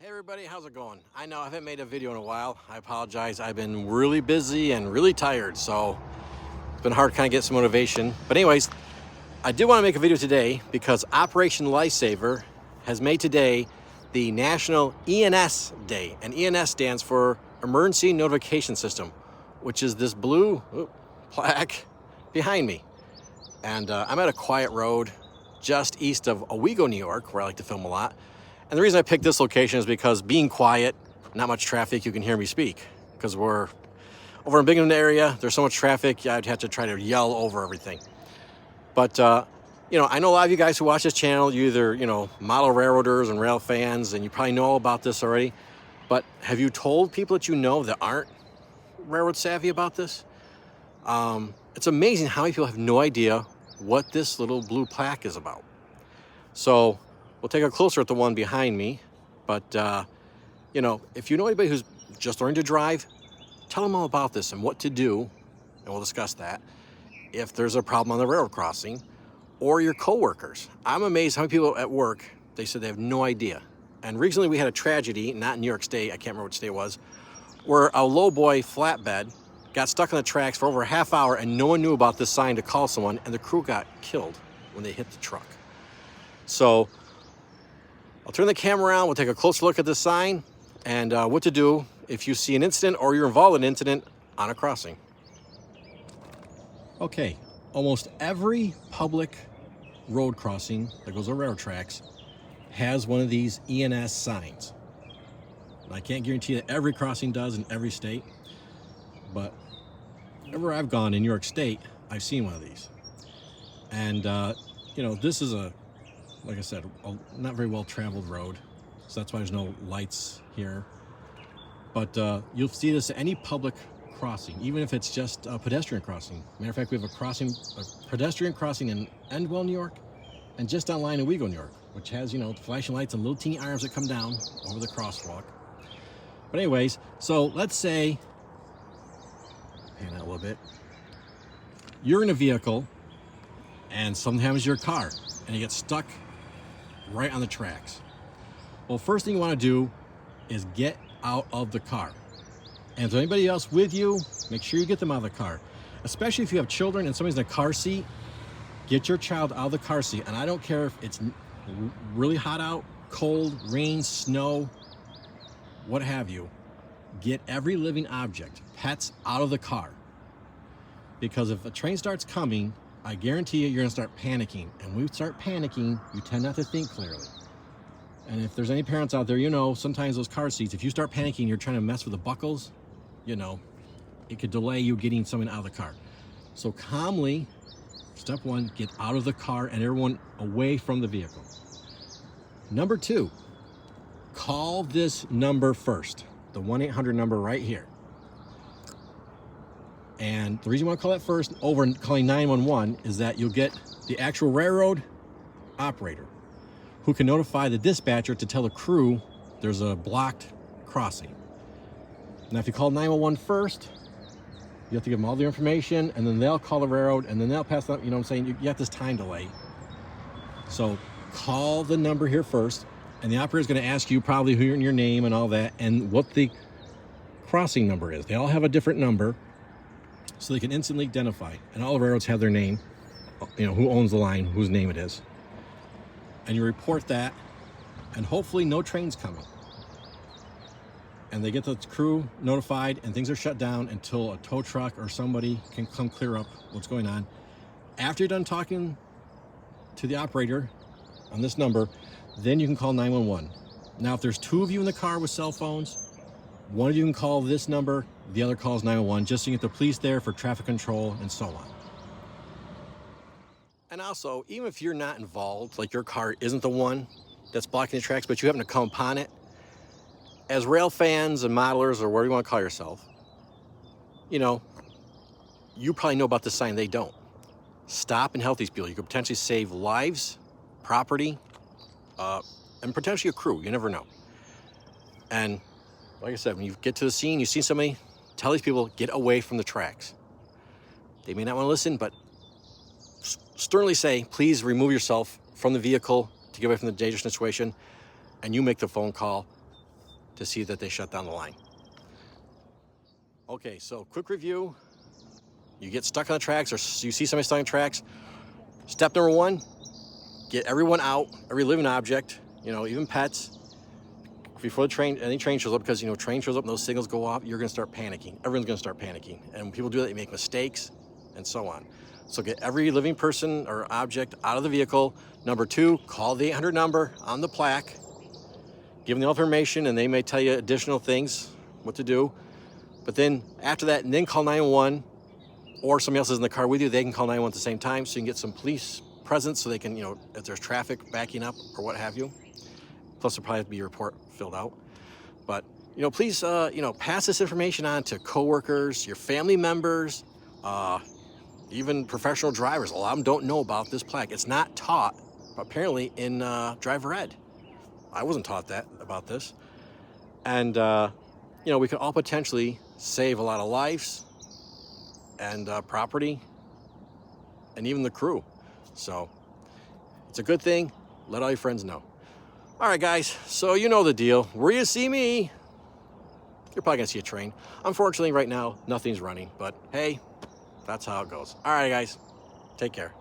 Hey everybody, how's it going? I know I haven't made a video in a while. I apologize. I've been really busy and really tired, so it's been hard to kind of get some motivation. But anyways, I did want to make a video today because Operation Lifesaver has made today the National ENS Day. And ENS stands for Emergency Notification System, which is this blue plaque behind me. And I'm at a quiet road just east of Owego, New York, where I like to film a lot. And the reason I picked this location is because being quiet, not much traffic, you can hear me speak. Because we're over in Binghamton area, there's so much traffic, I'd have to try to yell over everything. But, you know, I know a lot of you guys who watch this channel, you either, model railroaders and rail fans, and you probably know all about this already. But have you told people that you know that aren't railroad savvy about this? It's amazing how many people have no idea what this little blue plaque is about. So we'll take a closer at the one behind me. But, if you know anybody who's just learning to drive, tell them all about this and what to do, and we'll discuss that, if there's a problem on the railroad crossing, or your coworkers. I'm amazed how many people at work, they said they have no idea. And recently we had a tragedy, not in New York State, I can't remember which state it was, where a lowboy flatbed got stuck on the tracks for over a half hour and no one knew about this sign to call someone, and the crew got killed when they hit the truck. So I'll turn the camera around, we'll take a closer look at this sign and what to do if you see an incident or you're involved in an incident on a crossing. Okay, almost every public road crossing that goes over railroad tracks has one of these ENS signs. I can't guarantee that every crossing does in every state, but wherever I've gone in New York State, I've seen one of these. And, this is like I said, a not very well-traveled road, so that's why there's no lights here. But you'll see this at any public crossing, even if it's just a pedestrian crossing. Matter of fact, we have a pedestrian crossing in Endwell, New York, and just online in Owego, New York, which has, flashing lights and little teeny arms that come down over the crosswalk. But anyways, so let's say, pan out a little bit, you're in a vehicle and something happens to your car and you get stuck right on the tracks. Well, first thing you want to do is get out of the car. And if there's anybody else with you, make sure you get them out of the car. Especially if you have children and somebody's in a car seat, get your child out of the car seat. And I don't care if it's really hot out, cold, rain, snow, what have you. Get every living object, pets, out of the car. Because if a train starts coming, I guarantee you, you're gonna start panicking. And when you start panicking, you tend not to think clearly. And if there's any parents out there, sometimes those car seats, if you start panicking, you're trying to mess with the buckles, it could delay you getting someone out of the car. So calmly, step one, get out of the car and everyone away from the vehicle. Number two, call this number first, the 1-800 number right here. And the reason you want to call that first over calling 911 is that you'll get the actual railroad operator who can notify the dispatcher to tell the crew there's a blocked crossing. Now, if you call 911 first, you have to give them all the information, and then they'll call the railroad, and then they'll pass that, you have this time delay. So call the number here first, and the operator is going to ask you probably who your name and all that, and what the crossing number is. They all have a different number, so they can instantly identify. And all the railroads have their name, who owns the line, whose name it is. And you report that, and hopefully no train's coming. And they get the crew notified, and things are shut down until a tow truck or somebody can come clear up what's going on. After you're done talking to the operator on this number, then you can call 911. Now, if there's two of you in the car with cell phones, one of you can call this number, the other calls 911, just so you get the police there for traffic control and so on. And also, even if you're not involved, like your car isn't the one that's blocking the tracks, but you happen to come upon it, as rail fans and modelers, or whatever you want to call yourself, you probably know about this sign, they don't. Stop and help these people. You could potentially save lives, property, and potentially a crew. You never know. And like I said, when you get to the scene, you see somebody, tell these people, get away from the tracks. They may not want to listen, but sternly say, please remove yourself from the vehicle to get away from the dangerous situation, and you make the phone call. to see that they shut down the line. Okay, so quick review. You get stuck on the tracks or you see somebody stuck on tracks. Step number one, get everyone out, every living object, you know, even pets, before the train, any train shows up, because, you know, train shows up and those signals go off, you're gonna start panicking. Everyone's gonna start panicking. And when people do that, they make mistakes and so on. So get every living person or object out of the vehicle. Number two, call the 800 number on the plaque. Give them the information and they may tell you additional things, what to do. But then after that, and then call 911, or somebody else is in the car with you, they can call 911 at the same time, so you can get some police presence so they can, you know, if there's traffic backing up or what have you. Plus, there'll probably have to be a report filled out. But, you know, please, you know, pass this information on to coworkers, your family members, even professional drivers. A lot of them don't know about this plaque. It's not taught, apparently, in driver ed. I wasn't taught that about this. And, you know, we could all potentially save a lot of lives and property and even the crew. So it's a good thing. Let all your friends know. All right, guys, so you know the deal. Where you see me, you're probably gonna see a train. Unfortunately, right now, nothing's running, but hey, that's how it goes. All right, guys, take care.